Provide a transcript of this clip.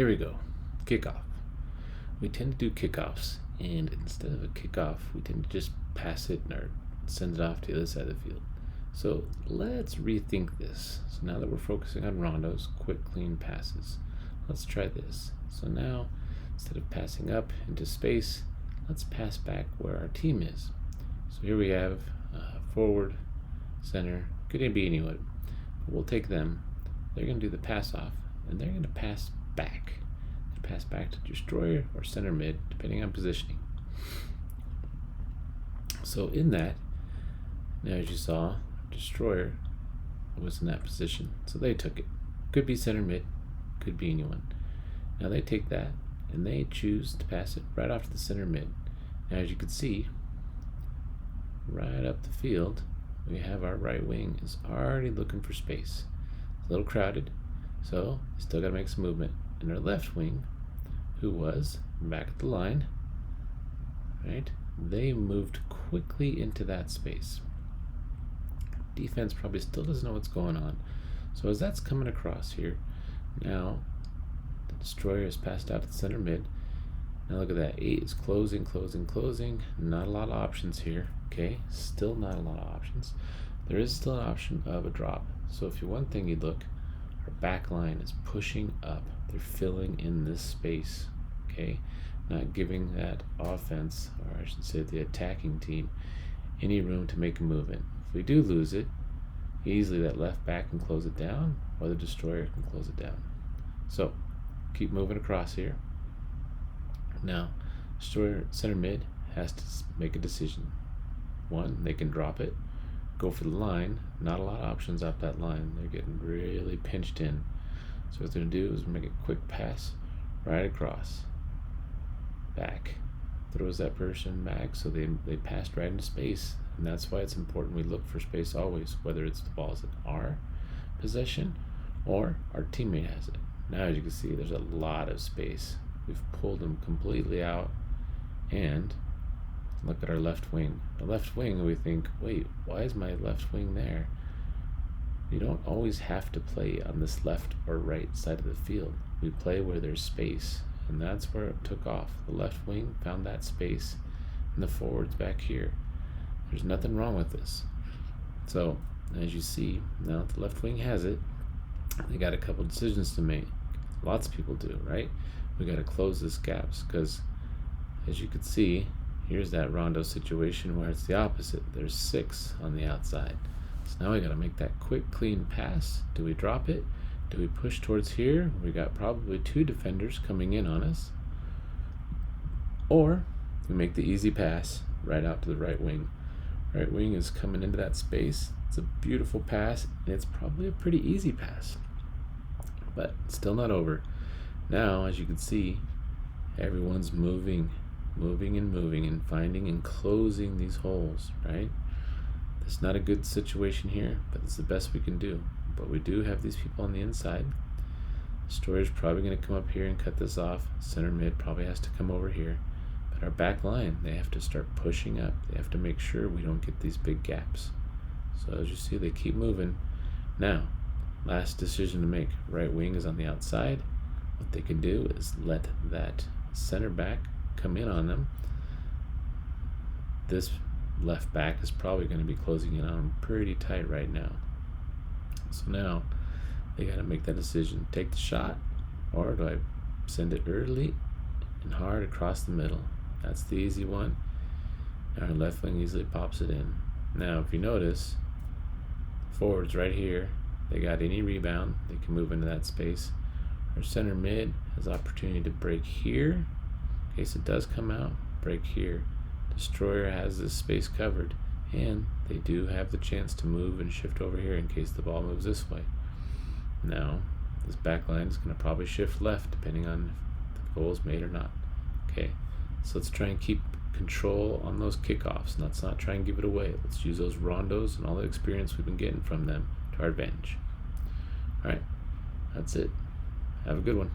Here we go. Kickoff. We tend to do kickoffs, and instead of a kickoff, we tend to just pass it or send it off to the other side of the field. So let's rethink this. So now that we're focusing on rondos, quick, clean passes, let's try this. So now, instead of passing up into space, let's pass back where our team is. So here we have forward, center, could be anyone. But we'll take them. They're going to do the pass off, and they're going to pass back. They pass back to destroyer or center mid, depending on positioning. So in that, now as you saw, destroyer was in that position, so they took it. Could be center mid, could be anyone. Now they take that and they choose to pass it right off to the center mid. Now as you can see, right up the field, we have our right wing is already looking for space. It's a little crowded, so still got to make some movement. And our left wing, who was back at the line, right? They moved quickly into that space. Defense probably still doesn't know what's going on. So as that's coming across here, now the destroyer is passed out to the center mid. Now look at that, 8 is closing. Not a lot of options here, okay? Still not a lot of options. There is still an option of a drop. So if you one thing you look, our back line is pushing up. They're filling in this space, okay? Not giving that offense, or I should say the attacking team, any room to make a movement. If we do lose it, easily that left back can close it down, or the destroyer can close it down. So keep moving across here. Now, destroyer center mid has to make a decision. One, they can drop it, go for the line. Not a lot of options up that line. They're getting really pinched in. So what they're going to do is make a quick pass right across. Back. Throws that person back, so they passed right into space. And that's why it's important we look for space always, whether it's the ball's in our possession or our teammate has it. Now as you can see, there's a lot of space. We've pulled them completely out, and look at our left wing. The left wing, we think, wait, why is my left wing there? You don't always have to play on this left or right side of the field. We play where there's space, and that's where it took off. The left wing found that space, and the forward's back here. There's nothing wrong with this. So, as you see, now the left wing has it. They got a couple decisions to make. Lots of people do, right? We got to close this gaps, because as you can see, here's that rondo situation where it's the opposite. There's 6 on the outside. So now we got to make that quick, clean pass. Do we drop it? Do we push towards here? We got probably 2 defenders coming in on us. Or we make the easy pass right out to the right wing. Right wing is coming into that space. It's a beautiful pass, and it's probably a pretty easy pass. But still not over. Now, as you can see, everyone's moving and finding and closing these holes, right? It's not a good situation here, but it's the best we can do. But we do have these people on the inside. Destroyer's probably going to come up here and cut this off. Center mid probably has to come over here. But our back line, they have to start pushing up. They have to make sure we don't get these big gaps. So as you see, they keep moving. Now, last decision to make. Right wing is on the outside. What they can do is let that center back come in on them. This left back is probably going to be closing in on them pretty tight right now. So now they got to make that decision. Take the shot, or do I send it early and hard across the middle? That's the easy one. Our left wing easily pops it in. Now if you notice, forwards right here, they got any rebound, they can move into that space. Our center mid has opportunity to break here in case it does come out, break here. Destroyer has this space covered, and they do have the chance to move and shift over here in case the ball moves this way. Now this back line is going to probably shift left depending on if the goal is made or not. Okay, so let's try and keep control on those kickoffs. Let's not try and give it away. Let's use those rondos and all the experience we've been getting from them to our advantage. All right, that's it. Have a good one.